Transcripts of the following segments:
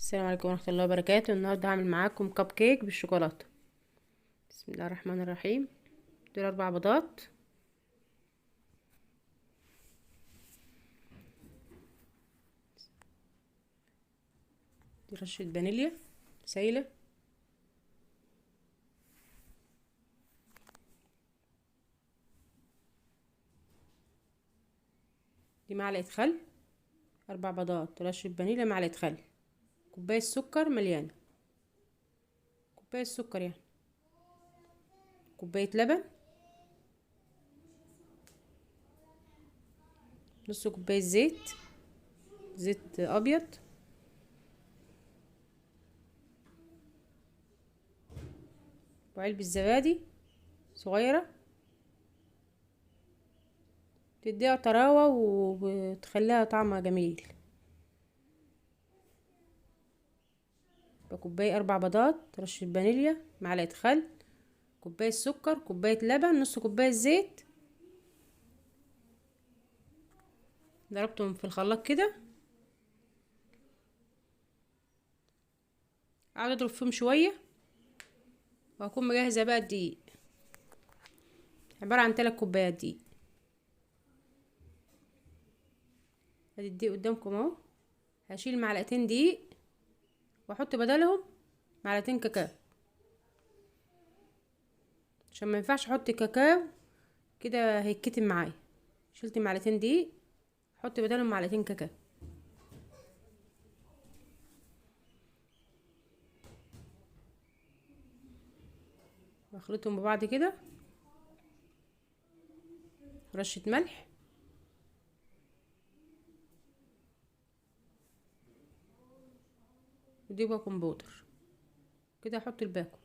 السلام عليكم ورحمة الله وبركاته. النهاردة هعمل معاكم كب كيك بالشوكولاتة. بسم الله الرحمن الرحيم. دول 4 بيضات، دي رشة فانيليا سايلة، دي معلقة خل، 4 بيضات، رشة فانيليا، معلقة خل، كوباية سكر مليانة، كوباية سكر يعني، كوباية لبن، نص كوباية زيت ابيض، وعلبة زبادي صغيرة تديها طراوة وتخليها طعمها جميل. كوباية 4 بيضات، رشة فانيليا، معلقة خل، كوباية سكر، كوباية لبن، نص كوباية زيت. ضربتهم في الخلاط كده، اقعد اضرب فيهم شويه، وهكون مجهزه بقى الدقيق، عباره عن 3 كوبايات دقيق. ادي الدقيق قدامكم اهو. هشيل معلقتين دقيق واحط بدلهم معلقتين كاكاو، عشان ما ينفعش احط كاكاو كده هيتكتم معايا. شلت معلقتين دقيق، احط بدلهم معلقتين كاكاو، واخلطهم ببعض كده، رشه ملح، ودي بيكنج باودر كده. احط الباكو،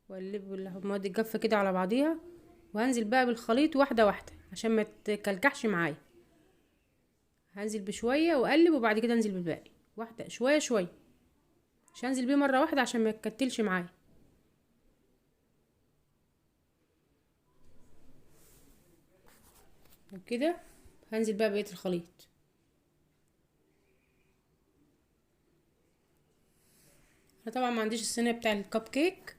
واقلب المواد الجافه كده على بعضيها، وهنزل بقى بالخليط واحده واحده عشان ما تكلكعش معايا. هنزل بشويه واقلب، وبعد كده انزل بالباقي واحده شويه شويه، مش هنزل بيه مره واحده عشان ما يتكتلش معايا. وكده هنزل بقى بقيه الخليط. انا طبعا ما عنديش الصينيه بتاع الكب كيك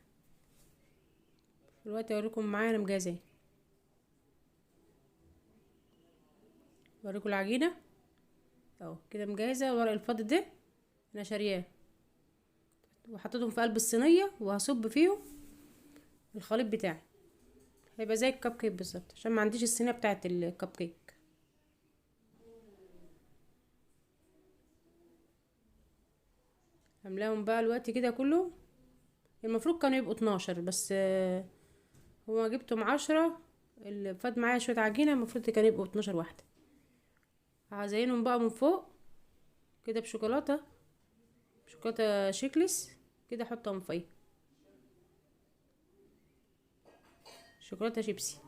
دلوقتي، اوريكم معايا انا مجهزه ايه. اوريكم العجينه اهو كده مجهزه. ورق الفضي ده انا شارياه، وحطيتهم في قلب الصينيه، وهصب فيهم الخليط بتاعي. هيبقى زي الكب كيك بالظبط، عشان ما عنديش الصينيه بتاعه الكب كيك. هملاهم بقى الوقت كده كله. المفروض كانوا يبقوا 12، بس هو جبتهم 10. اللي فات معايا شويه عجينه، المفروض كانوا يبقوا 12 واحده. هزينهم بقى من فوق كده بشوكولاته، شوكولاته شيكلس كده، احطهم فوقيه شوكولاته شيبسي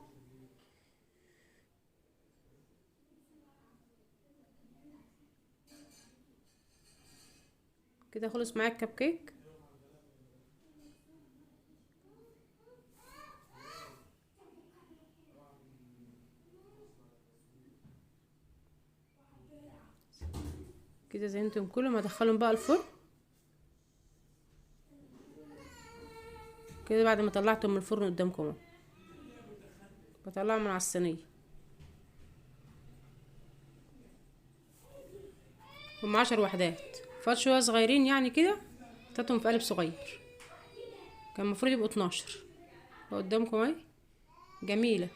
كده. خلص معايا الكب كيك. كده زينتهم كلهم، هدخلهم بقى الفرن كده. بعد ما طلعتهم من الفرن قدامكم اهو، بطلعهم من على الصينيه. هم 10 وحدات، فات شويه صغيرين يعني كده، حطيتهم في قالب صغير. كان المفروض يبقوا 12. قدامكم اهي جميله،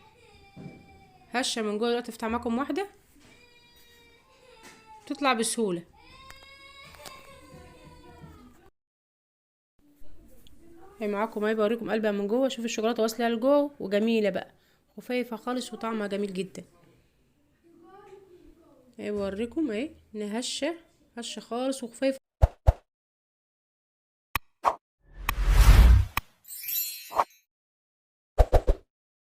هشه من جوه. دلوقتي افتح معاكم واحده تطلع بسهوله. هي معاكم اهي، بوريكم قلبها من جوه. شوف الشوكولاته واصله لجوه وجميله بقى، خفيفه خالص وطعمها جميل جدا. اهي بوريكم اهي انها هشه هشه خالص وخفيفه.